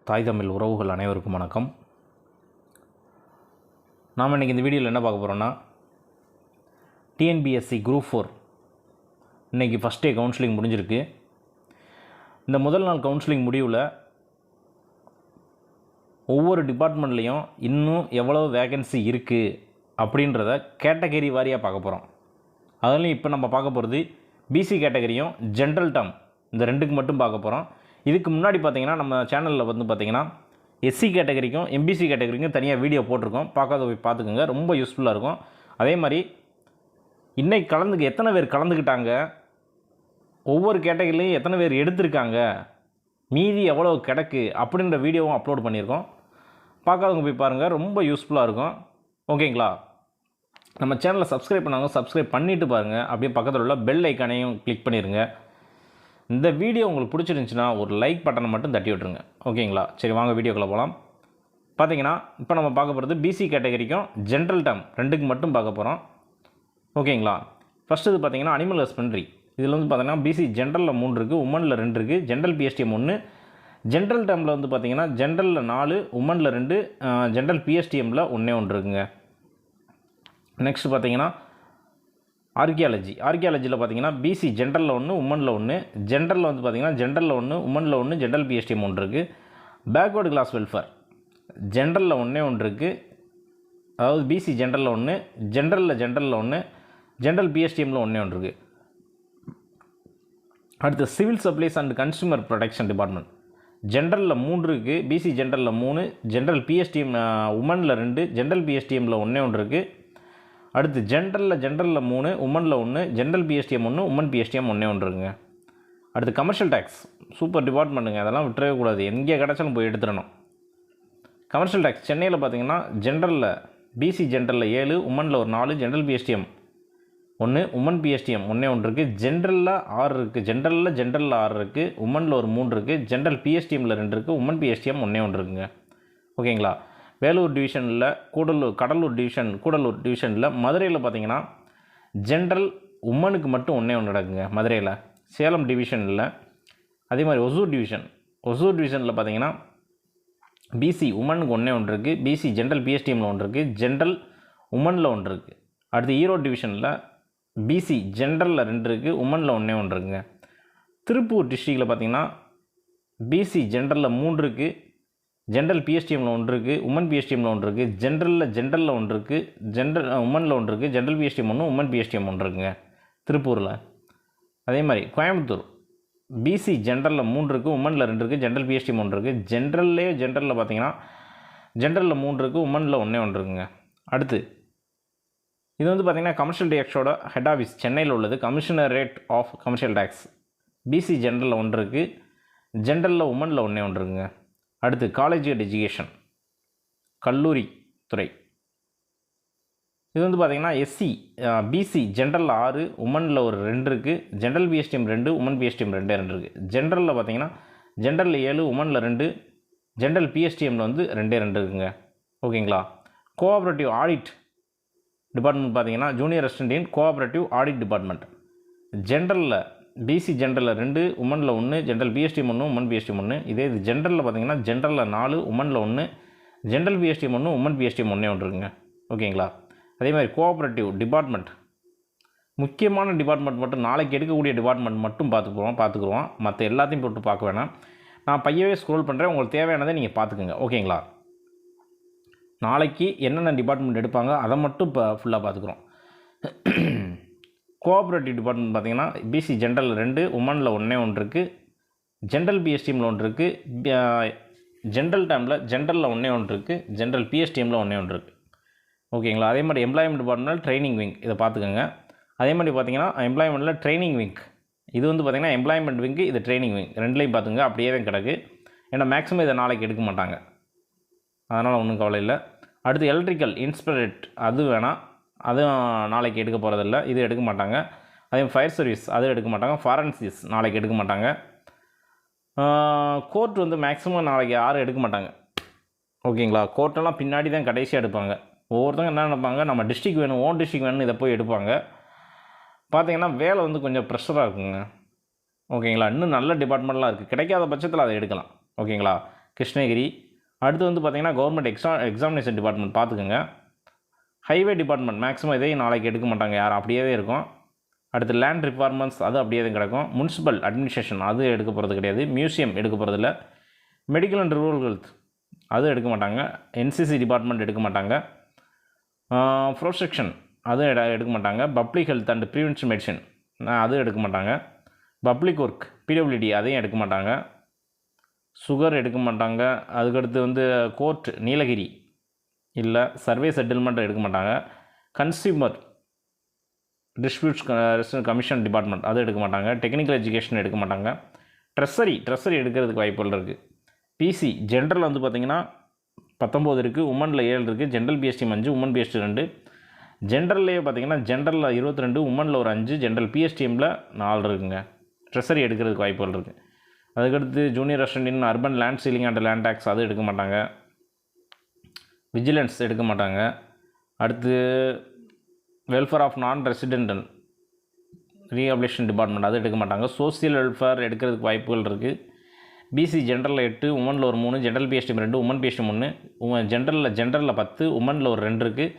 தாய் தமிழ் உறவுகள் அனைவருக்கும் வணக்கம். நாம் இன்றைக்கி இந்த வீடியோவில் என்ன பார்க்க போகிறோன்னா, டிஎன்பிஎஸ்சி குரூப் 4 இன்றைக்கி ஃபஸ்ட் டே கவுன்சிலிங் முடிஞ்சிருக்கு. இந்த முதல் நாள் கவுன்சிலிங் முடிவில் ஒவ்வொரு டிபார்ட்மெண்ட்லேயும் இன்னும் எவ்வளோ வேகன்சி இருக்குது அப்படின்றத கேட்டகரி வாரியாக பார்க்க போகிறோம். அதுலேயும் இப்போ நம்ம பார்க்க போகிறது பிசி கேட்டகரியும் ஜென்ரல் டேர்ம் இந்த ரெண்டுக்கு மட்டும் பார்க்க போகிறோம். இதுக்கு முன்னாடி பார்த்திங்கன்னா நம்ம சேனலில் பார்த்திங்கன்னா எஸ்சி கேட்டகரிக்கும் எம்பிசி கேட்டகரிக்கும் தனியாக வீடியோ போட்டிருக்கோம். பார்க்காத போய் பார்த்துக்கோங்க, ரொம்ப யூஸ்ஃபுல்லாக இருக்கும். அதே மாதிரி இன்றைக்கி எத்தனை பேர் கலந்துக்கிட்டாங்க, ஒவ்வொரு கேட்டகரிலையும் எத்தனை பேர் எடுத்திருக்காங்க, மீதி எவ்வளோ கிடக்கு அப்படின்ற வீடியோவும் அப்லோட் பண்ணியிருக்கோம். பார்க்காதவங்க போய் பாருங்கள், ரொம்ப யூஸ்ஃபுல்லாக இருக்கும். ஓகேங்களா? நம்ம சேனலை சப்ஸ்கிரைப் பண்ணாங்க, சப்ஸ்கிரைப் பண்ணிவிட்டு பாருங்கள். அப்படியே பக்கத்தில் உள்ள பெல் ஐக்கானையும் கிளிக் பண்ணிடுங்க. இந்த வீடியோ உங்களுக்கு பிடிச்சிருந்துச்சின்னா ஒரு லைக் பட்டனை மட்டும் தட்டி விட்ருங்க. ஓகேங்களா? சரி, வாங்க வீடியோக்குள்ளே போகலாம். பார்த்தீங்கன்னா இப்போ நம்ம பார்க்க போகிறது பிசி கேட்டகரிக்கும் ஜென்ரல் டேர்ம் ரெண்டுக்கு மட்டும் பார்க்க போகிறோம். ஓகேங்களா? ஃபஸ்ட்டு இது பார்த்திங்கன்னா அனிமல் ஹஸ்பண்ட்ரி. இதில் வந்து பார்த்திங்கன்னா பிசி ஜென்ரலில் 3 இருக்குது, உமனில் 2 இருக்குது, ஜென்ரல் பிஎஸ்டிஎம் 1, ஜென்ரல் டேர்மில் வந்து பார்த்திங்கன்னா ஜென்ரலில் 4, உமனில் 2, ஜென்ரல் பிஎஸ்டிஎம்மில் 1 இருக்குங்க. நெக்ஸ்ட் பார்த்திங்கன்னா ஆர்கியாலஜியில் பார்த்திங்கன்னா பிசி ஜென்ரலில் 1, உமனில் 1, ஜென்ரலில் வந்து பார்த்திங்கன்னா ஜென்ரலில் 1, உமனில் 1, ஜென்ரல் பிஎஸ்டிஎம் 1 இருக்குது. பேக்வேர்டு கிளாஸ் வெல்ஃபேர் ஜென்ரலில் 1 இருக்குது, அதாவது பிசி ஜென்ரலில் 1, ஜென்ரலில் 1, ஜென்ரல் பிஎஸ்டிஎம்மில் 1 இருக்குது. அடுத்து civil supplies and consumer protection department ஜென்ரலில் 3 இருக்குது, பிசி ஜென்ரலில் 3, ஜென்ரல் பிஎஸ்டிஎம் உமனில் 2, ஜென்ரல் பிஎஸ்டிஎம்மில் 1 இருக்குது. அடுத்து ஜென்ரலில் 3, உமனில் 1, ஜென்ரல் பிஎஸ்டிஎம் 1, உமன் பிஎஸ்டிஎம் 1 இருக்குங்க. அடுத்து கமர்ஷியல் டேக்ஸ், சூப்பர் டிபார்ட்மெண்ட்டுங்க, அதெல்லாம் விட்டுறவே கூடாது, எங்கே கிடச்சாலும் போய் எடுத்துடணும். கமர்ஷியல் டேக்ஸ் சென்னையில் பார்த்திங்கன்னா ஜென்ரலில் பிசி ஜென்ரலில் 7, உமனில் ஒரு 4, ஜென்ரல் பிஎஸ்டிஎம் 1, உமன் பிஎஸ்டிஎம் 1 இருக்குது. ஜென்ரலில் 6 இருக்குது, ஜென்ரலில் 6 இருக்குது, உமனில் ஒரு 3 இருக்குது, ஜென்ரல் பிஎஸ்டிஎம்மில் 2 இருக்குது, உமன் பிஎஸ்டிஎம் 1 இருக்குங்க. ஓகேங்களா? வேலூர் டிவிஷனில் கடலூர் டிவிஷனில் மதுரையில் பார்த்திங்கன்னா ஜென்ரல் உமனுக்கு மட்டும் 1 நடக்குங்க மதுரையில். சேலம் டிவிஷனில் அதே மாதிரி ஒசூர் டிவிஷனில் பார்த்திங்கன்னா பிசி உமனுக்கு 1 இருக்குது, பிசி ஜென்ரல் பிஎஸ்டிஎம்மில் 1 இருக்குது, ஜென்ரல் உமனில் 1 இருக்குது. அடுத்து ஈரோடு டிவிஷனில் பிசி ஜென்ரலில் 2 இருக்குது, உமனில் 1 இருக்குங்க. திருப்பூர் டிஸ்ட்ரிக்டில் பார்த்திங்கன்னா பிசி ஜென்ரலில் 3 இருக்குது, ஜென்ரல் பிஎஸ்டிஎம்மில் 1 இருக்குது, உமன் பிஎஸ்டிஎம்மில் 1 இருக்குது, ஜென்ரலில் 1 இருக்குது, உமனில் 1 இருக்குது, ஜென்ரல் பிஎஸ்டிஎம் 1, உமன் பிஎஸ்டிஎம் 1 இருக்குங்க திருப்பூரில். அதே மாதிரி கோயம்புத்தூர் பிசி ஜென்ரலில் 3 இருக்குது, உமனில் 2 இருக்குது, ஜென்ரல் பிஎஸ்டிஎம் 1 இருக்குது, ஜென்ரலில் பார்த்திங்கன்னா ஜென்ரலில் 3 இருக்குது, உமனில் 1 இருக்குங்க. அடுத்து இது வந்து பார்த்திங்கன்னா கமர்ஷியல் டேக்ஸோட ஹெட் ஆஃபீஸ் சென்னையில் உள்ளது, commissionerate of commercial taxes. BC ஜென்ரலில் 1 இருக்குது, ஜென்ரலில் உமனில் 1 இருக்குங்க. அடுத்து காலேஜ் அண்ட் எஜுகேஷன் கல்லூரி துறை. இது வந்து பார்த்திங்கன்னா எஸ்சி பிசி ஜென்ரலில் 6, உமனில் ஒரு 2 இருக்குது, ஜென்ரல் பிஎஸ்டிஎம் 2, உமன் பிஎஸ்டிஎம் 2 இருக்குது. ஜென்ரலில் பார்த்திங்கன்னா ஜென்ரலில் 7, உமனில் 2, ஜென்ரல் பிஎஸ்டிஎம்மில் வந்து 2 இருக்குங்க. ஓகேங்களா? கோஆப்ரேட்டிவ் ஆடிட் டிபார்ட்மெண்ட் பார்த்திங்கன்னா junior assistant in cooperative audit department ஜென்ரலில் பிசி ஜென்ரலில் 2, உமனில் 1, ஜென்ரல் பிஎஸ்டிஎம் 1, உமன் பிஎஸ்டிஎம் 1. இதே இது ஜென்ரலில் பார்த்திங்கன்னா ஜென்ரலில் 4, உமனில் 1, ஜென்ரல் பிஎஸ்டிஎம் 1, உமன் பிஎஸ்டிஎம் 1 இருக்குங்க. ஓகேங்களா? அதே மாதிரி கோஆப்ரேட்டிவ் டிபார்ட்மெண்ட் முக்கியமான டிபார்ட்மெண்ட் மட்டும் நாளைக்கு எடுக்கக்கூடிய டிபார்ட்மெண்ட் மட்டும் பார்த்துக்குருவோம். மற்ற எல்லாத்தையும் போட்டு பார்க்க வேணாம். நான் பையவே ஸ்க்ரோல் பண்ணுறேன், உங்களுக்கு தேவையானதை நீங்கள் பார்த்துக்குங்க. ஓகேங்களா? நாளைக்கு என்னென்ன டிபார்ட்மெண்ட் எடுப்பாங்க அதை மட்டும் இப்போ ஃபுல்லாக பார்த்துக்குறோம். கோஆப்ரேட்டிவ் டிபார்ட்மெண்ட் பார்த்திங்கன்னா பிசி ஜென்ரலில் 2, உமனில் 1 இருக்குது, ஜென்ரல் பிஎஸ்டிஎம்மில் 1 இருக்குது, ஜென்ரல் டேர்மில் ஜென்ரலில் 1 இருக்குது, ஜென்ரல் பிஎஸ்டிஎம்மில் 1 இருக்குது. ஓகேங்களா? அதே மாதிரி எம்ப்ளாய்மெண்ட் டிபார்ட்மெண்ட் ட்ரைனிங் விங் இதை பார்த்துக்கோங்க. அதே மாதிரி பார்த்திங்கன்னா எம்ப்ளாய்மெண்ட்டில் ட்ரைனிங் விங் இது வந்து பார்த்திங்கன்னா எம்ப்ளாய்மெண்ட் விங்கு, இது ட்ரைனிங் விங், ரெண்டுலேயும் பார்த்துங்க. அப்படியே தான் கிடக்கு, ஏன்னா மேக்ஸிமம் இதை நாளைக்கு எடுக்க மாட்டாங்க, அதனால் ஒன்றும் கவலை இல்லை. அடுத்து எலக்ட்ரிக்கல் இன்ஸ்பெக்டரேட் அது வேணாம், அதுவும் நாளைக்கு எடுக்க போகிறதில்ல, இது எடுக்க மாட்டாங்க. அதே ஃபயர் சர்வீஸ் அது எடுக்க மாட்டாங்க. ஃபாரன்சிஸ் நாளைக்கு எடுக்க மாட்டாங்க. கோர்ட் வந்து மேக்ஸிமம் நாளைக்கு யாரும் எடுக்க மாட்டாங்க. ஓகேங்களா? கோர்ட்டெல்லாம் பின்னாடி தான் கடைசியாக எடுப்பாங்க. ஒவ்வொருத்தவங்க என்ன நினைப்பாங்க, நம்ம டிஸ்ட்ரிக் வேணும், ஓன் டிஸ்ட்ரிக் வேணும்னு இதை போய் எடுப்பாங்க. பார்த்திங்கன்னா வேலை வந்து கொஞ்சம் ப்ரெஷராக இருக்குங்க. ஓகேங்களா? இன்னும் நல்ல டிபார்ட்மெண்ட்லாம் இருக்குது, கிடைக்காத பட்சத்தில் அதை எடுக்கலாம். ஓகேங்களா? கிருஷ்ணகிரி. அடுத்து வந்து பார்த்திங்கன்னா கவர்மெண்ட் எக்ஸாமினேஷன் டிபார்ட்மெண்ட் பார்த்துக்கோங்க. ஹைவே டிபார்ட்மெண்ட் மேக்ஸிமம் இதையும் நாளைக்கு எடுக்க மாட்டாங்க யாரும், அப்படியே இருக்கும். அடுத்து லேண்ட் ரிக்வயர்மெண்ட்ஸ் அது அப்படியே தான் கிடக்கும். முனிசிபல் அட்மினிஸ்ட்ரேஷன் அது எடுக்க போகிறது கிடையாது. மியூசியம் எடுக்க போகிறதில்ல. மெடிக்கல் அண்ட் ரூரல் ஹெல்த் அது எடுக்க மாட்டாங்க. என்சிசி டிபார்ட்மெண்ட் எடுக்க மாட்டாங்க. ப்ரொசெக்ஷன் அது எடுக்க மாட்டாங்க. Public health and prevention medicine அது எடுக்க மாட்டாங்க. பப்ளிக் ஒர்க் பிடபிள்யூடி அதையும் எடுக்க மாட்டாங்க. சுகர் எடுக்க மாட்டாங்க. அதுக்கடுத்து வந்து கோர்ட் நீலகிரி இல்லை. சர்வே செட்டில்மெண்ட் எடுக்க மாட்டாங்க. கன்சியூமர் டிஸ்பியூட்ஸ் கமிஷன் டிபார்ட்மெண்ட் அது எடுக்க மாட்டாங்க. டெக்னிக்கல் எஜுகேஷன் எடுக்க மாட்டாங்க. ட்ரெஸரி எடுக்கிறதுக்கு வாய்ப்புகள் இருக்குது. பிசி ஜென்ரல் வந்து பார்த்திங்கன்னா 19 இருக்குது, உமனில் 7 இருக்குது. General PST 5, woman PST 2. ஜென்ரல்லையே பார்த்திங்கன்னா ஜென்ரலில் 22, உமனில் ஒரு 5, ஜென்ரல் பிஎஸ்டிஎம்மில் 4 இருக்குங்க. ட்ரெஸரி எடுக்கிறதுக்கு வாய்ப்புகள் இருக்குது. அதுக்கடுத்து junior assistant in urban land ceiling and land tax அது எடுக்க மாட்டாங்க. விஜிலன்ஸ் எடுக்க மாட்டாங்க. அடுத்து welfare of non residential rehabilitation department அது எடுக்க மாட்டாங்க. சோசியல் வெல்ஃபேர் எடுக்கிறதுக்கு வாய்ப்புகள் இருக்குது. பிசி ஜென்ரலில் 8, உமனில் ஒரு 3, ஜென்ரல் பிஎஸ்டிஎம் 2, உமன் பிஎஸ்டிஎம் 1. ஜென்ரலில் 10, உமனில் ஒரு 2 இருக்குது.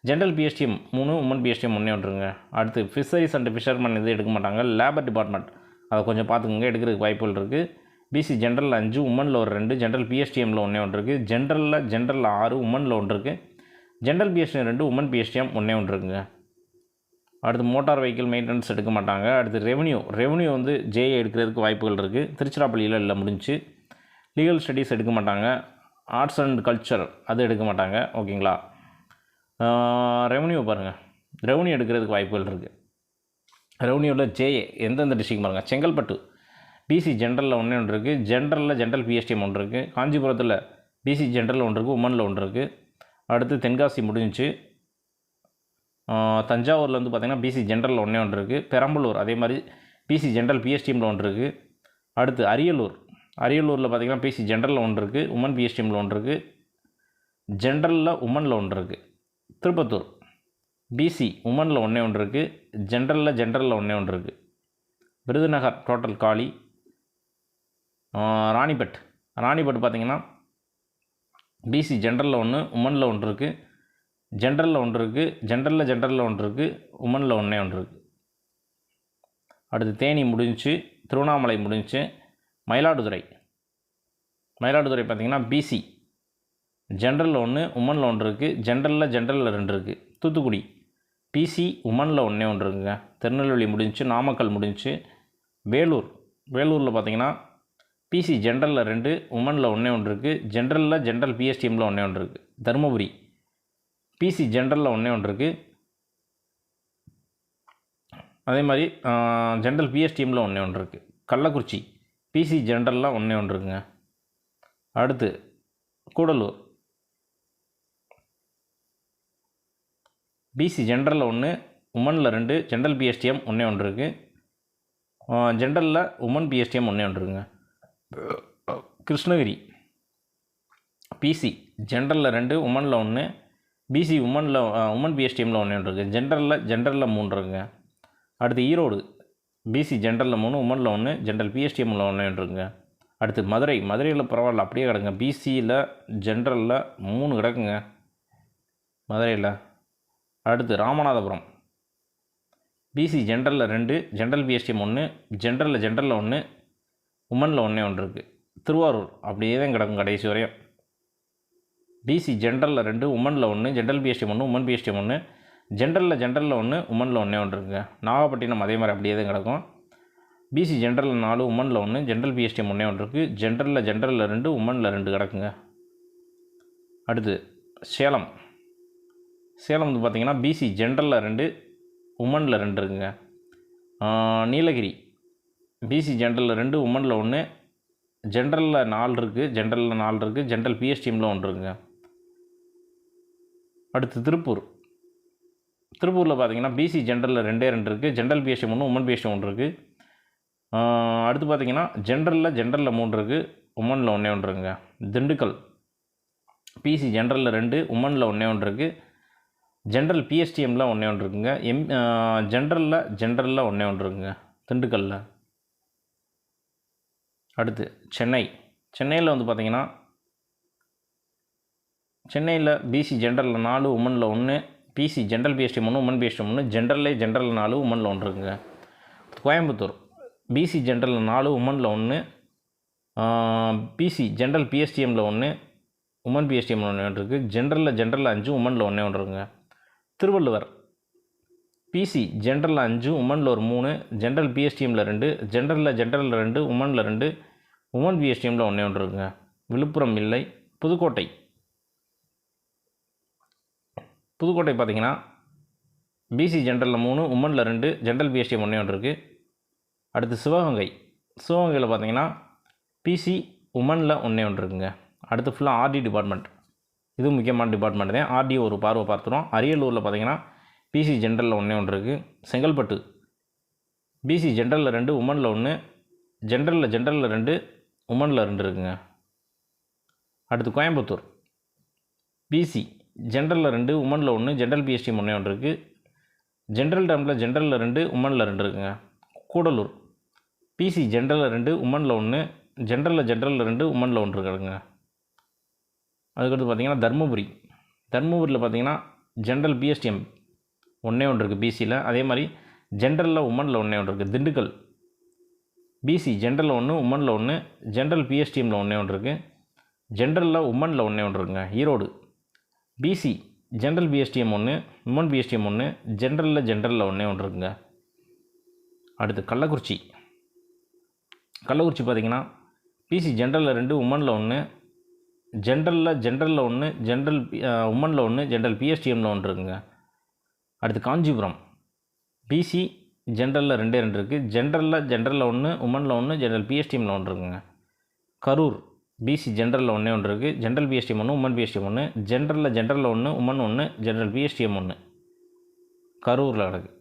ஜென்ரல் பிஎஸ்டிஎம் 3, உமன் பிஎஸ்டிஎம் 1 ஒன்றுங்க. அடுத்து ஃபிஷரிஸ் அண்ட் ஃபிஷர்மேன் இது எடுக்க மாட்டாங்க. லேபர் டிபார்ட்மெண்ட் அதை கொஞ்சம் பார்த்துக்கோங்க, எடுக்கிறதுக்கு வாய்ப்புகள் இருக்குது. பிசி ஜென்ரலில் 5, உமனில் ஒரு 2, ஜென்ரல் பிஎஸ்டிஎம்மில் 1 இருக்குது. ஜென்ரலில் 6, உமனில் 1 இருக்குது. ஜென்ரல் பிஎஸ்டிஎம் 2, உமன் பிஎஸ்டிஎம் 1 இருக்குங்க. அடுத்து மோட்டார் வெஹிக்கிள் மெயின்டெனன்ஸ் எடுக்க மாட்டாங்க. அடுத்து ரெவன்யூ வந்து ஜேஏ எடுக்கிறதுக்கு வாய்ப்புகள் இருக்குது. திருச்சிராப்பள்ளியில் இல்லை முடிஞ்சு. லீகல் ஸ்டடீஸ் எடுக்க மாட்டாங்க. ஆர்ட்ஸ் அண்ட் கல்ச்சர் அது எடுக்க மாட்டாங்க. ஓகேங்களா. ரெவன்யூ பாருங்கள், ரெவன்யூ எடுக்கிறதுக்கு வாய்ப்புகள் இருக்குது. ரெவன்யூவில் ஜேஏ எந்தெந்த டிஸ்ட்ரிக்ட் பாருங்கள். செங்கல்பட்டு பிசி ஜென்ரலில் 1 இருக்குது. ஜென்ரல் பிஎஸ்டிஎம் 1 இருக்குது. காஞ்சிபுரத்தில் பிசி ஜென்ரலில் 1 இருக்குது, உமனில் 1 இருக்குது. அடுத்து தென்காசி முடிஞ்சு. தஞ்சாவூரில் வந்து பார்த்திங்கன்னா பிசி ஜென்ரலில் 1 இருக்குது. பெரம்பலூர் அதே மாதிரி பிசி ஜென்ரல் பிஎஸ்டிஎம்மில் 1 இருக்குது. அடுத்து அரியலூரில் பார்த்திங்கன்னா பிசி ஜென்ரலில் 1 இருக்குது, உமன் பிஎஸ்டிஎம்மில் 1 இருக்குது. ஜென்ரலில் உமனில் 1 இருக்குது. திருப்பத்தூர் பிசி உமனில் 1 இருக்குது. ஜென்ரலில் 1 இருக்குது. விருதுநகர் டோட்டல் காலி. ராணிப்பேட் பார்த்திங்கன்னா பிசி ஜென்ரலில் 1, உமனில் 1 இருக்குது. ஜென்ரலில் 1 இருக்குது. ஜென்ரலில் 1 இருக்குது, உமனில் 1 இருக்குது. அடுத்து தேனி முடிஞ்சு. திருவண்ணாமலை முடிஞ்சு. மயிலாடுதுறை பார்த்திங்கன்னா பிசி ஜென்ரலில் 1, உமனில் 1 இருக்குது. ஜென்ரலில் 2 இருக்குது. தூத்துக்குடி பிசி உமனில் 1 இருக்குங்க. திருநெல்வேலி முடிஞ்சு. நாமக்கல் முடிஞ்சு. வேலூரில் பார்த்திங்கன்னா பிசி ஜென்ரலில் 2, உமனில் 1 இருக்குது. ஜென்ரல் பிஎஸ்டிஎம்மில் 1 இருக்குது. தருமபுரி பிசி ஜென்ரலில் 1 இருக்குது. அதே மாதிரி ஜென்ரல் பிஎஸ்டிஎம்மில் 1 இருக்குது. கள்ளக்குறிச்சி பிசி ஜென்ரலில் 1 இருக்குங்க. அடுத்து கூடலூர் பிசி ஜென்ரலில் 1, உமனில் 2, ஜென்ரல் பிஎஸ்டிஎம் 1 இருக்குது. ஜென்ரலில் உமன் பிஎஸ்டிஎம் 1 இருக்குங்க. கிருஷ்ணகிரி பிசி ஜென்ரலில் 2, உமனில் 1, பிசி உமன் பிஎஸ்டிஎம்மில் 1 இருக்குது. ஜென்ரலில் 3 இருக்குங்க. அடுத்து ஈரோடு பிசி ஜென்ரலில் 3, உமனில் 1, ஜென்ரல் பிஎஸ்டிஎம்மில் 1 இருக்குங்க. அடுத்து மதுரையில் பரவாயில்ல அப்படியே கிடக்குங்க. பிசியில் ஜென்ரலில் 3 கிடக்குங்க மதுரையில். அடுத்து ராமநாதபுரம் பிசி ஜென்ரலில் 2, ஜென்ரல் பிஎஸ்டிஎம் 1, ஜென்ரலில் 1, உமனில் 1 இருக்குது. திருவாரூர் அப்படியே தான் கிடக்கும் கடைசி வரையும். பிசி ஜென்ரலில் 2, உமனில் 1, ஜென்ரல் பிஎஸ்டிஎம் 1, உமன் பிஎஸ்டிஎம் 1, ஜென்ரலில் 1, உமனில் 1 இருக்குங்க. நாகப்பட்டினம் அதே மாதிரி அப்படியே தான் கிடக்கும். பிசி ஜென்ரலில் 4, உமனில் 1, ஜென்ரல் பிஎஸ்டிஎம் 1 இருக்குது. ஜென்ரலில் 2, உமனில் 2 கிடக்குங்க. அடுத்து சேலம் வந்து பார்த்திங்கன்னா பிசி ஜென்ரலில் 2, உமனில் 2 இருக்குங்க. நீலகிரி பிசி ஜென்ரலில் 2, உமனில் 1, ஜென்ரலில் 4 இருக்குது. ஜென்ரல் பிஎஸ்டிஎம்மில் 1 இருக்குங்க. அடுத்து திருப்பூரில் பார்த்திங்கன்னா பிசி ஜென்ரலில் 2 இருக்குது. ஜென்ரல் பிஎஸ்டிஎம் 1, உமன் பிஎஸ்டிஎம் 1 இருக்குது. அடுத்து பார்த்திங்கன்னா ஜென்ரலில் 3 இருக்குது, உமனில் 1 இருக்குங்க. திண்டுக்கல் பிசி ஜென்ரலில் 2, உமனில் 1 இருக்குது. ஜென்ரல் பிஎஸ்டிஎம்மில் 1 இருக்குங்க. ஜென்ரலில் 1 இருக்குங்க திண்டுக்கல்லில். அடுத்து சென்னையில் வந்து பார்த்திங்கன்னா சென்னையில் பிசி ஜென்ரலில் 4 உமனில் 1, BC general PSTM 1 woman PSTM 1, ஜென்ரலில் 4 உமனில் 1 இருக்குங்க. கோயம்புத்தூர் பிசி ஜென்ரலில் 4 உமனில் 1, பிசி ஜென்ரல் பிஎஸ்டிஎம்மில் 1 உமன் பிஎஸ்டிஎம் 1 இருக்குது. ஜென்ரலில் 5 உமனில் 1 இருக்குங்க. திருவள்ளுவர் பிசி ஜென்ரலில் 5 உமனில் ஒரு 3, ஜென்ரல் பிஎஸ்டிஎம்மில் 2, ஜென்ரலில் 2 உமனில் 2 உமன் பிஎஸ்டிஎம்மில் 1 இருக்குங்க. விழுப்புரம் இல்லை. புதுக்கோட்டை பார்த்திங்கன்னா பிசி ஜென்ரலில் 3 உமனில் 2 ஜென்ரல் பிஎஸ்டிஎம் 1 இருக்குது. அடுத்து சிவகங்கையில் பார்த்திங்கன்னா பிசி உமனில் 1 இருக்குங்க. அடுத்து ஃபுல்லாக ஆர்டி டிபார்ட்மெண்ட், இது முக்கியமான டிபார்ட்மெண்ட் தான். ஆர்டி ஒரு பார்வை பார்த்துரும். அரியலூரில் பார்த்திங்கன்னா பிசி ஜென்ரலில் 1 இருக்குது. செங்கல்பட்டு பிசி ஜென்ரலில் 2 உமனில் 1, ஜென்ரலில் 2 உமனில் 2 இருக்குங்க. அடுத்து கோயம்புத்தூர் பிசி ஜென்ரலில் 2 உமனில் 1 ஜென்ரல் பிஎஸ்டிஎம் 1 இருக்குது. ஜென்ரல் டேர்மில் ஜென்ரலில் 2 உமனில் 2 இருக்குங்க. கூடலூர் பிசி ஜென்ரலில் 2 உமனில் 1 ஜென்ரலில் 2 உமனில் 1 இருக்குங்க. அதுக்கடுத்து பார்த்திங்கன்னா தருமபுரியில் பார்த்திங்கன்னா ஜென்ரல் பிஎஸ்டிஎம் 1 இருக்குது பிசியில். அதே மாதிரி ஜென்ரலில் உமனில் 1 இருக்குது. திண்டுக்கல் பிசி ஜென்ரலில் 1 உமனில் 1 ஜென்ரல் பிஎஸ்டிஎம்மில் 1 இருக்குது. ஜென்ரலில் உமனில் 1 இருக்குங்க. Erode BC general PSTM 1 woman PSTM 1 ஜென்ரலில் 1 இருக்குங்க. அடுத்து கள்ளக்குறிச்சி பார்த்திங்கன்னா பிசி ஜென்ரலில் 2 உமனில் 1 ஜென்ரலில் 1 உமனில் 1 ஜென்ரல் பிஎஸ்டிஎம்மில் 1 இருக்குங்க. அடுத்து காஞ்சிபுரம் பிசி ஜென்ரலில் 2 இருக்குது. ஜென்ரலில் 1 உமனில் 1 ஜென்ரல் பிஎஸ்டிஎம்மில் 1 இருக்குங்க. கரூர் பிசி ஜென்ரலில் 1 இருக்குது. ஜென்ரல் பிஎஸ்டிஎம் 1 உமன் பிஎஸ்டிஎம் 1 ஜென்ரலில் 1 உமன் 1 ஜென்ரல் பிஎஸ்டிஎம் 1 கரூரில் இருக்குது.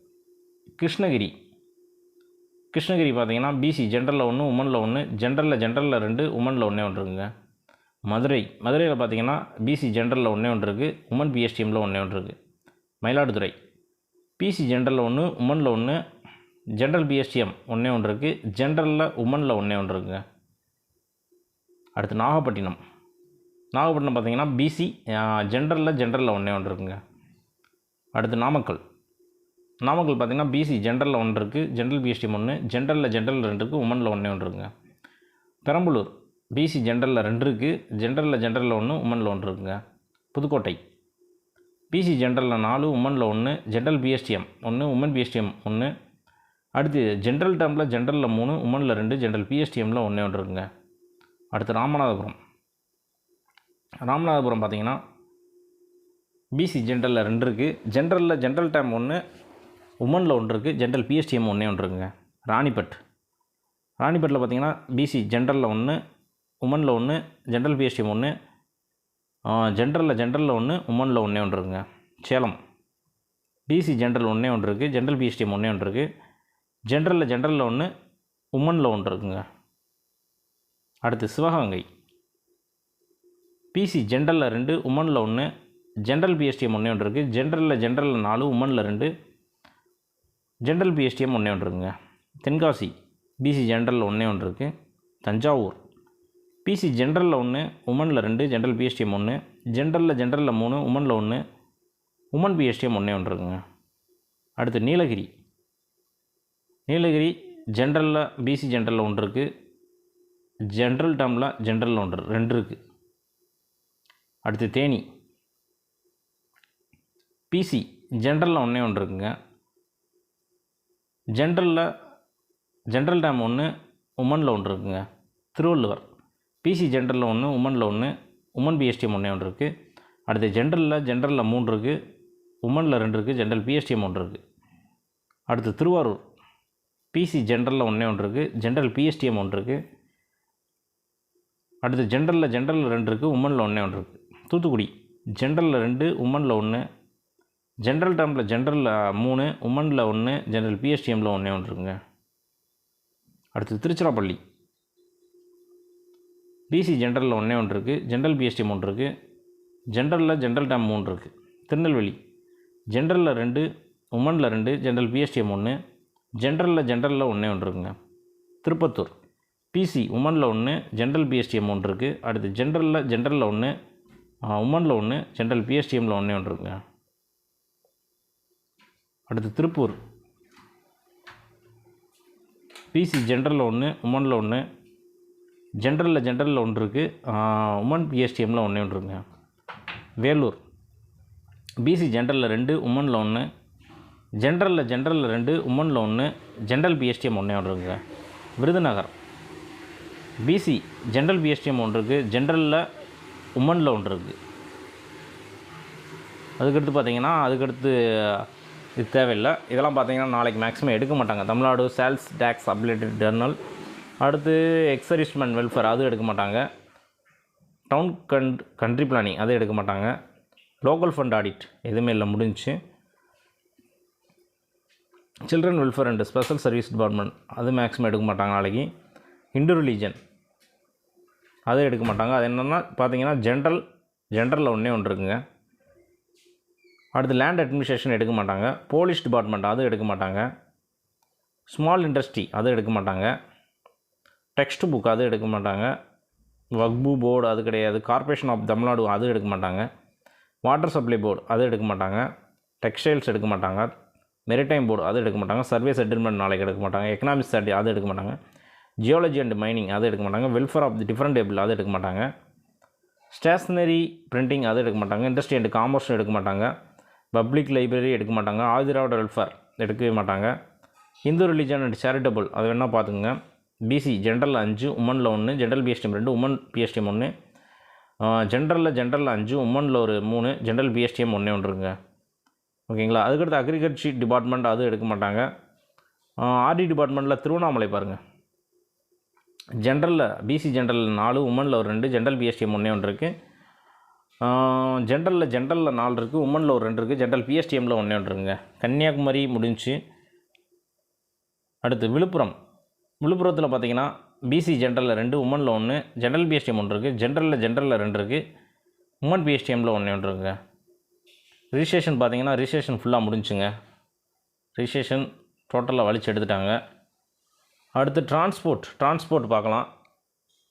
கிருஷ்ணகிரி பார்த்திங்கன்னா பிசி ஜென்ரலில் 1 உமனில் 1 ஜென்ரலில் 2 உமனில் 1 இருக்குங்க. மதுரையில் பார்த்திங்கன்னா பிசி ஜென்ரலில் 1 இருக்குது. உமன் பிஎஸ்டிஎம்மில் 1 இருக்குது. மயிலாடுதுறை பிசி ஜென்ரலில் 1 உமனில் 1 ஜென்ரல் பிஎஸ்டிஎம் 1 இருக்குது. ஜென்ரலில் உமனில் 1 இருக்குங்க. அடுத்து நாகப்பட்டினம் பார்த்திங்கன்னா பிசி ஜென்ரலில் 1 இருக்குங்க. அடுத்து நாமக்கல் பார்த்திங்கன்னா பிசி ஜென்ரலில் 1 இருக்குது. ஜென்ரல் பிஎஸ்டிஎம் 1 ஜென்ரலில் 2 இருக்குது. உமனில் 1 இருக்குங்க. பெரம்பலூர் பிசி ஜென்ரலில் 2 இருக்குது. ஜென்ரலில் 1 உமனில் 1 இருக்குங்க. புதுக்கோட்டை பிசி ஜென்ரலில் 4 உமனில் 1 ஜென்ரல் பிஎஸ்டிஎம் 1 உமன் பிஎஸ்டிஎம் 1. அடுத்து ஜென்ரல் டேர்மில் ஜென்ரலில் 3 உமனில் 2 ஜென்ரல் பிஎஸ்டிஎம்மில் 1 இருக்குங்க. அடுத்து ராமநாதபுரம் பார்த்திங்கன்னா பிசி ஜென்ரலில் 2 இருக்குது. ஜென்ரல் டேர்ம் 1 உமனில் 1 இருக்குது. ஜென்ரல் பிஎஸ்டிஎம் 1 இருக்குங்க. ராணிப்பேட்டில் பார்த்திங்கன்னா பிசி ஜென்ரலில் 1 உமனில் 1 ஜென்ரல் பிஎஸ்டிஎம் 1 ஜென்ரலில் 1 உமனில் 1 இருக்குங்க. சேலம் பிசி ஜென்ரல் 1 இருக்குது. ஜென்ரல் பிஎஸ்டிஎம் 1 இருக்குது. ஜென்ரலில் 1 உமனில் 1 இருக்குங்க. அடுத்து சிவகங்கை பிசி ஜென்ரலில் 2 உமனில் 1 ஜென்ரல் பிஎஸ்டிஎம் 1 இருக்குது. ஜென்ரலில் 4 உமனில் 2 ஜென்ரல் பிஎஸ்டிஎம் 1 இருக்குங்க. தென்காசி பிசி ஜென்ரலில் 1 இருக்குது. தஞ்சாவூர் பிசி ஜென்ரலில் 1 உமனில் 2 ஜென்ரல் பிஎஸ்டிஎம் 1 ஜென்ரலில் 3 உமனில் 1 உமன் பிஎஸ்டிஎம் 1 இருக்குங்க. அடுத்து நீலகிரி ஜென்ரலில் பிசி ஜென்ரலில் 1 இருக்குது. ஜென்ரல் டேர்மில் ஜென்ரலில் 2 இருக்குது. அடுத்து தேனி பிசி ஜென்ரலில் 1 இருக்குங்க. ஜென்ரல் டேர்ம் 1 உமனில் 1 இருக்குங்க. திருவள்ளுவர் பிசி ஜென்ரலில் 1 உமனில் 1 உமன் பிஎஸ்டிஎம் 1 இருக்குது. அடுத்து ஜென்ரலில் 3 இருக்குது. உமனில் 2 இருக்குது. ஜென்ரல் பிஎஸ்டிஎம் 1 இருக்குது. அடுத்து திருவாரூர் பிசி ஜென்ரலில் 1 இருக்குது. ஜென்ரல் பிஎஸ்டிஎம் 1 இருக்குது. அடுத்து ஜென்ரலில் 2 இருக்குது. உமனில் 1 இருக்குது. தூத்துக்குடி ஜென்ரலில் 2 உமனில் 1 ஜென்ரல் டேர்மில் 3 உமனில் 1 ஜென்ரல் பிஎஸ்டிஎம்மில் 1 இருக்குங்க. அடுத்து திருச்சிராப்பள்ளி பிசி ஜென்ரலில் 1 இருக்குது. ஜென்ரல் பிஎஸ்டிஎம் 1 இருக்குது. ஜென்ரல் டேர்ம் 3 இருக்குது. திருநெல்வேலி ஜென்ரலில் 2 உமனில் 2 ஜென்ரல் பிஎஸ்டிஎம் 1 ஜென்ரலில் 1 இருக்குங்க. திருப்பத்தூர் பிசி உமனில் ஒன்று, ஜென்ரல் பிஎஸ்டிஎம் ஒன்று இருக்குது. அடுத்து ஜென்ரலில் ஒன்று, உமனில் ஒன்று, ஜென்ரல் பிஎஸ்டிஎம்மில் ஒன்று இருக்குங்க. அடுத்து திருப்பூர் பிசி ஜென்ரலில் ஒன்று, உமனில் ஒன்று, ஜென்ரலில் ஒன்று இருக்குது, உமன் பிஎஸ்டிஎம்மில் ஒன்று இருக்குங்க. வேலூர் பிசி ஜென்ரலில் 2, உமனில் ஒன்று, ஜென்ரலில் 2, உமனில் ஒன்று, ஜென்ரல் பிஎஸ்டிஎம் ஒன்று இருக்குங்க. விருதுநகர் பிசி ஜென்ரல் பிஎஸ்டிஎம் ஒன்று இருக்குது, ஜென்ரலில் உமனில் ஒன்று இருக்குது. அதுக்கடுத்து பார்த்திங்கன்னா இது தேவையில்லை. இதெல்லாம் பார்த்திங்கன்னா நாளைக்கு மேக்ஸிமம் எடுக்க மாட்டாங்க. Tamil Nadu sales tax updated journal, அடுத்து எக்ஸர்விஸ்மென் வெல்ஃபேர் அது எடுக்க மாட்டாங்க. டவுன் கண்ட்ரி பிளானிங் அது எடுக்க மாட்டாங்க. லோக்கல் ஃபண்ட் ஆடிட் எதுவுமே இல்லை, முடிஞ்சு. Children welfare and special service department அது மேக்ஸிமம் எடுக்க மாட்டாங்க நாளைக்கு. இந்து ரிலீஜன் அது எடுக்க மாட்டாங்க. அது என்னென்னா பார்த்தீங்கன்னா ஜென்ரலில் ஒன்று இருக்குங்க. அடுத்து லேண்ட் அட்மினிஸ்ட்ரேஷன் எடுக்க மாட்டாங்க. போலீஸ் டிபார்ட்மெண்ட் அது எடுக்க மாட்டாங்க. ஸ்மால் இண்டஸ்ட்ரி அது எடுக்க மாட்டாங்க. டெக்ஸ்ட் புக் அது எடுக்க மாட்டாங்க. வக்பு போர்டு அது கிடையாது. கார்ப்பரேஷன் ஆஃப் தமிழ்நாடு அது எடுக்க மாட்டாங்க. வாட்டர் சப்ளை போர்டு அது எடுக்க மாட்டாங்க. டெக்ஸ்டைல்ஸ் எடுக்க மாட்டாங்க. மெரிடைம் போர்டு அது எடுக்க மாட்டாங்க. சர்வே செட்டில்மெண்ட் நாளைக்கு எடுக்க மாட்டாங்க. எக்கனாமிக் ஸ்டடி அது எடுக்க மாட்டாங்க. ஜியாலஜி அண்ட் மைனிங் அது எடுக்க மாட்டாங்க. Welfare of the different table அது எடுக்க மாட்டாங்க. ஸ்டேஷ்னரி பிரிண்டிங் அது எடுக்க மாட்டாங்க. இண்டஸ்ட்ரி அண்ட் காமர்ஸ் எடுக்க மாட்டாங்க. பப்ளிக் லைப்ரரி எடுக்க மாட்டாங்க. ஆதிராவிட வெல்ஃபேர் எடுக்கவே மாட்டாங்க. இந்து ரிலீஜன் அண்ட் சேரிட்டபிள் அது வேணால் பார்த்துக்குங்க. பிசி ஜென்ரலில் 5, உமனில் 1, ஜென்ரல் பிஎஸ்டிஎம் 2, உமன் பிஎஸ்டிஎம் 1, ஜென்ரலில் 5, உமனில் ஒரு 3, ஜென்ரல் பிஎஸ்டிஎம் ஒன்று இருக்குங்க. ஓகேங்களா. அதுக்கடுத்து அக்ரிகல்ச்சர் டிபார்ட்மெண்ட் அது எடுக்க மாட்டாங்க. ஆர்டி டிபார்ட்மெண்ட்டில் திருவண்ணாமலை பாருங்கள். பிசி ஜென்ரலில் 4, உமனில் ஒரு 2, ஜென்ரல் பிஎஸ்டிஎம் ஒன்று இருக்குது. ஜென்ரலில் 4 இருக்குது, உமனில் ஒரு 2 இருக்குது, ஜென்ரல் பிஎஸ்டிஎம்மில் ஒன்று இருக்குங்க. கன்னியாகுமரி முடிஞ்சு. அடுத்து விழுப்புரத்தில் பார்த்திங்கன்னா பிசி ஜென்ரலில் 2, உமனில் 1, ஜென்ரல் பிஎஸ்டிஎம் ஒன்று இருக்குது, ஜென்ரலில் 2 இருக்குது, உமன் பிஎஸ்டிஎம்மில் ஒன்று இருக்குங்க. ரிஜிஸ்ட்ரேஷன் பார்த்திங்கன்னா ரிஜிஸ்ட்ரேஷன் ஃபுல்லாக முடிஞ்சுங்க. ரிஜிஸ்ட்ரேஷன் டோட்டலாக வலிச்சு எடுத்துட்டாங்க. அடுத்து டிரான்ஸ்போர்ட் பார்க்கலாம்.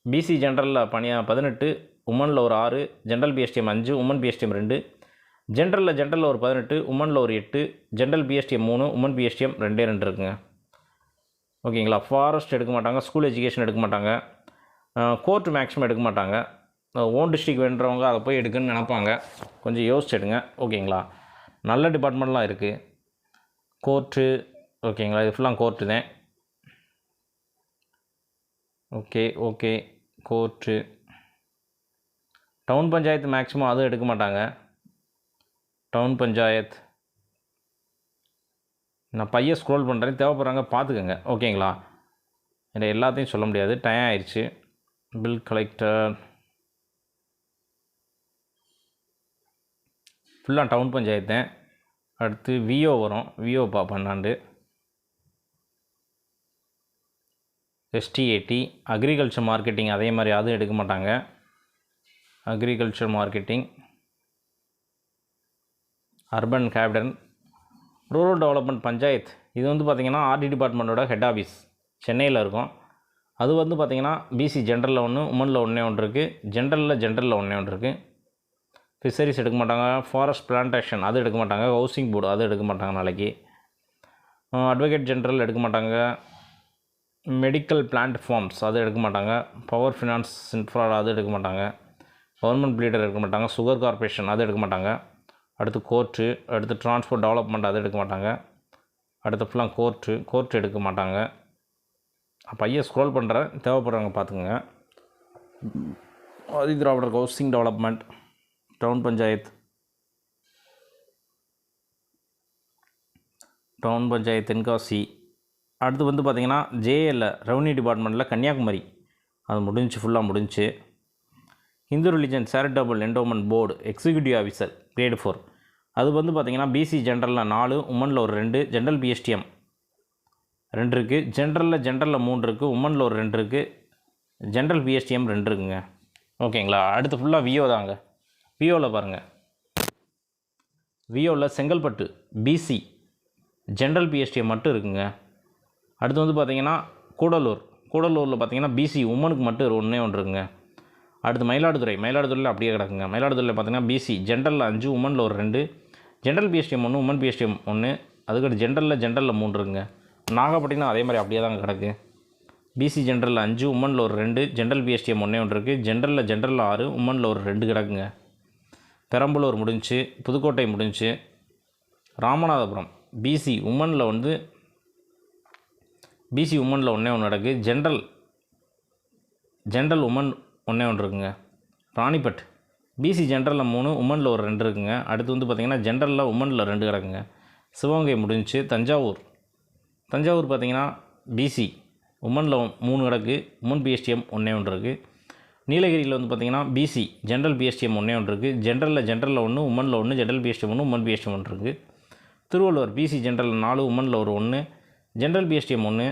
பிசி ஜென்ரலில் 18, உமனில் ஒரு 6, ஜென்ரல் பிஎஸ்டிஎம் 5, உமன் பிஎஸ்டிஎம் 2, ஜென்ரலில் ஒரு 18, உமனில் ஒரு 8, ஜென்ரல் பிஎஸ்டிஎம் 3, உமன் பிஎஸ்டிஎம் 2 இருக்குங்க. ஓகேங்களா. ஃபாரஸ்ட் எடுக்க மாட்டாங்க. ஸ்கூல் எஜுகேஷன் எடுக்க மாட்டாங்க. கோர்ட் மேக்ஸிமம் எடுக்க மாட்டாங்க. ஓன் டிஸ்ட்ரிக் வேண்டுறவங்க அதை போய் எடுக்குன்னு நினப்பாங்க. கொஞ்சம் யோசிச்சு எடுங்க. ஓகேங்களா. நல்ல டிபார்ட்மெண்ட்லாம் இருக்குது. கோர்ட்டு ஓகேங்களா. இது ஃபுல்லாக கோர்ட்டு தான். Okay court. Town panchayat maximum அதுவும் எடுக்க மாட்டாங்க. டவுன் பஞ்சாயத் நான் பையன் ஸ்க்ரோல் பண்ணுறேன், தேவைப்படுறாங்க பார்த்துக்கோங்க. ஓகேங்களா. இதை எல்லாத்தையும் சொல்ல முடியாது, டைம் ஆயிடுச்சு. பில் கலெக்டர் ஃபுல்லாக டவுன் பஞ்சாயத்து. அடுத்து விஓ வரும். விஓ 12. STAT அக்ரிகல்ச்சர் மார்க்கெட்டிங் அதே மாதிரி அதுவும் எடுக்க மாட்டாங்க. Agriculture marketing, urban capital, rural development panchayat இது வந்து பார்த்திங்கன்னா ஆர்டி டிபார்ட்மெண்ட்டோட ஹெட் ஆஃபீஸ் சென்னையில் இருக்கும். அது வந்து பார்த்திங்கன்னா பிசி ஜென்ரலில் 1, உமனில் ஒன்று இருக்குது, ஜென்ரலில் ஒன்று இருக்குது. ஃபிஷரிஸ் எடுக்க மாட்டாங்க. ஃபாரஸ்ட் பிளான்டேஷன் அது எடுக்க மாட்டாங்க. ஹவுசிங் போர்டு அது எடுக்க மாட்டாங்க நாளைக்கு. அட்வொகேட் ஜென்ரல் எடுக்க மாட்டாங்க. மெடிக்கல் பிளான்ட் ஃபார்ம்ஸ் அது எடுக்க மாட்டாங்க. பவர் ஃபினான்ஸ் இன்ஃப்ரா அது எடுக்க மாட்டாங்க. கவர்மெண்ட் ப்ளீடர் எடுக்க மாட்டாங்க. சுகர் கார்பரேஷன் அது எடுக்க மாட்டாங்க. அடுத்து கோர்ட்டு, அடுத்து டிரான்ஸ்போர்ட் டெவலப்மெண்ட் அது எடுக்க மாட்டாங்க. அடுத்து ஃபுல்லாக கோர்ட்டு எடுக்க மாட்டாங்க. பையன் ஸ்க்ரோல் பண்ணுறேன், தேவைப்படுறாங்க பார்த்துக்குங்க. Adi Dravidar housing development, town panchayat Tenkasi. அடுத்து வந்து பார்த்திங்கன்னா JL ரெவன்யூ டிபார்ட்மெண்ட்டில் கன்னியாகுமரி அது ஃபுல்லாக முடிஞ்சு. Hindu religion charitable endowment board executive officer great 4 அது வந்து பார்த்திங்கன்னா பிசி ஜென்ரலில் 4, உமனில் ஒரு 2, ஜென்ரல் பிஎஸ்டிஎம் 2 இருக்குது, ஜென்ரலில் 3 இருக்குது, உமனில் ஒரு 2 இருக்குது, ஜென்ரல் பிஎஸ்டிஎம் 2 இருக்குங்க. ஓகேங்களா. அடுத்து ஃபுல்லாக விஓ தாங்க. விஓவில் பாருங்கள். விஓவில் செங்கல்பட்டு பிசி ஜென்ரல் பிஎஸ்டிஎம் மட்டும் இருக்குங்க. அடுத்து வந்து பார்த்திங்கன்னா கூடலூரில் பார்த்தீங்கன்னா பிசி உமனுக்கு மட்டும் ஒன்றே ஒன்று இருக்குங்க. அடுத்து மயிலாடுதுறையில் அப்படியே கிடக்குங்க. மயிலாடுதுறையில் பார்த்தீங்கன்னா பிசி ஜென்ரலில் 5, உமனில் ஒரு 2, ஜென்ரல் பிஎஸ்டிஎம் 1, உமன் பிஎஸ்டிஎம் 1, அதுக்கடுத்து ஜென்ரலில் 3 இருக்குங்க. நாகப்பட்டினம் அதே மாதிரி அப்படியே தாங்க கிடக்கு. பிசி ஜென்ரலில் 5, உமனில் ஒரு 2, ஜென்ரல் பிஎஸ்டிஎம் 1 இருக்குது. ஜென்ரலில் 6, உமனில் ஒரு 2 கிடக்குங்க. பெரம்பலூர் முடிஞ்சு, புதுக்கோட்டை முடிஞ்சு, ராமநாதபுரம் பிசி உமனில் ஒன்றே ஒன்று கிடக்கு. ஜென்ரல் உமன் ஒன்றே ஒன்று இருக்குங்க. ராணிப்பட் பிசி ஜென்ரலில் 3, உமனில் ஒரு 2 இருக்குங்க. அடுத்து பார்த்திங்கன்னா ஜென்ரலில் உமனில் 2 கிடக்குங்க. சிவகங்கை முடிஞ்சு, தஞ்சாவூர் பார்த்திங்கன்னா பிசி உமனில் 3 கிடக்கு, உமன் பிஎஸ்டிஎம் ஒன்றே ஒன்று இருக்குது. நீலகிரியில் பார்த்திங்கன்னா பிசி ஜென்ரல் பிஎஸ்டிஎம் ஒன்றே ஒன்று இருக்குது. ஜென்ரலில் 1, உமனில் 1, ஜென்ரல் பிஎஸ்டிஎம் 1, உமன் பிஎஸ்டிஎம் 1 இருக்குது. திருவள்ளூர் பிசி ஜென்ரலில் 4, உமனில் ஒரு 1, ஜென்ரல் பிஎஸ்டிஎம் 1,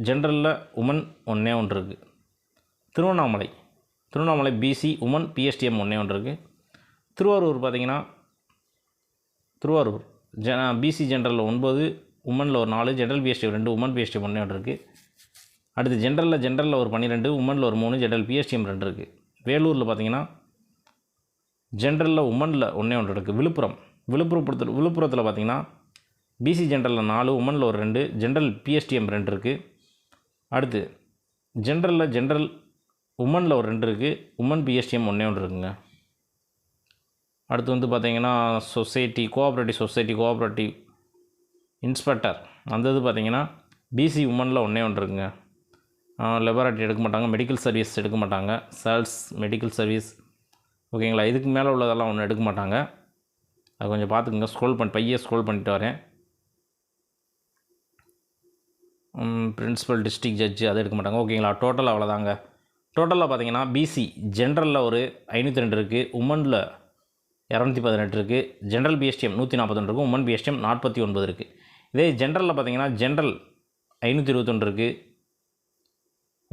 ஜென்ரலில் உமன் ஒன்றே ஒன்று இருக்குது. திருவண்ணாமலை பிசி உமன் பிஎஸ்டிஎம் ஒன்றே ஒன்று இருக்குது. திருவாரூர் பார்த்திங்கன்னா பிசி ஜென்ரலில் 9, உமனில் ஒரு 4, ஜென்ரல் பிஎஸ்டிஎம் 2, உமன் பிஎஸ்டிஎம் ஒன்றே ஒன்று இருக்குது. அடுத்து ஜென்ரலில் ஒரு 12, உமனில் ஒரு 3, ஜென்ரல் பிஎஸ்டிஎம் 2 இருக்குது. வேலூரில் பார்த்திங்கன்னா ஜென்ரலில் உமனில் ஒன்றே ஒன்று இருக்குது. விழுப்புரத்தில் பார்த்திங்கன்னா பிசி ஜென்ரலில் 4, உமனில் ஒரு 2, ஜென்ரல் பிஎஸ்டிஎம் 2 இருக்குது. அடுத்து ஜென்ரல் உமனில் ஒரு 2 இருக்குது, உமன் பிஎஸ்டிஎம் ஒன்றே ஒன்று இருக்குங்க. அடுத்து பார்த்திங்கன்னா கோஆப்ரேட்டிவ் இன்ஸ்பெக்டர் அந்த பார்த்திங்கன்னா பிசி உமனில் ஒன்றே ஒன்று இருக்குங்க. லெபார்ட்டரி எடுக்க மாட்டாங்க, மெடிக்கல் சர்வீஸ் எடுக்க மாட்டாங்க, சேல்ஸ் மெடிக்கல் சர்வீஸ் ஓகேங்களா. இதுக்கு மேலே உள்ளதெல்லாம் ஒன்றும் எடுக்க மாட்டாங்க. அது கொஞ்சம் பார்த்துக்குங்க. ஸ்க்ரோல் பண்ணிட்டு வரேன். பிரின்சிபல் டிஸ்ட்ரிக்ட் ஜட்ஜு அது எடுக்க மாட்டாங்க ஓகேங்களா. டோட்டல் அவ்வளோதாங்க. டோட்டலாக பார்த்தீங்கன்னா பிசி ஜென்ரலில் ஒரு 502 இருக்குது, உமனில் 218 இருக்குது, ஜென்ரல் பிஎஸ்டிஎம் 141 இருக்குது, உமன் பிஎஸ்டிஎம் 49 இருக்குது. இதே ஜென்ரலில் பார்த்தீங்கன்னா ஜென்ரல் 521 இருக்குது,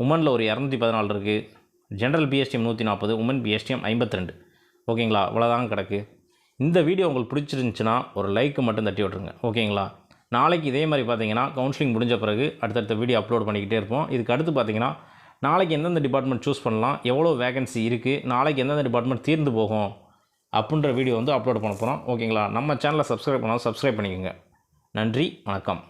உமனில் ஒரு 214 இருக்குது, ஜென்ரல் பிஎஸ்டிஎம் 140, உமன் பிஎஸ்டிஎம் 52 ஓகேங்களா. அவ்வளோதாங்க கிடக்கு. இந்த வீடியோ உங்களுக்கு பிடிச்சிருந்துச்சுன்னா ஒரு லைக்கு மட்டும் தட்டி விட்ருங்க ஓகேங்களா. நாளைக்கு இதே மாதிரி பார்த்தீங்கன்னா கவுன்சிலிங் முடிஞ்ச பிறகு அடுத்தடுத்த வீடியோ அப்லோட் பண்ணிக்கிட்டே இருப்போம். இதுக்கு அடுத்து பார்த்தீங்கன்னா நாளைக்கு எந்தெந்த டிபார்ட்மெண்ட் சூஸ் பண்ணலாம், எவ்வளோ வேகன்சி இருக்குது, நாளைக்கு எந்தெந்த டிபார்ட்மெண்ட் தீர்ந்து போகும் அப்படின்ற வீடியோ அப்லோட் பண்ண போகிறோம் ஓகேங்களா. நம்ம சேனலை சப்ஸ்கிரைப் பண்ணிக்கோங்க. நன்றி, வணக்கம்.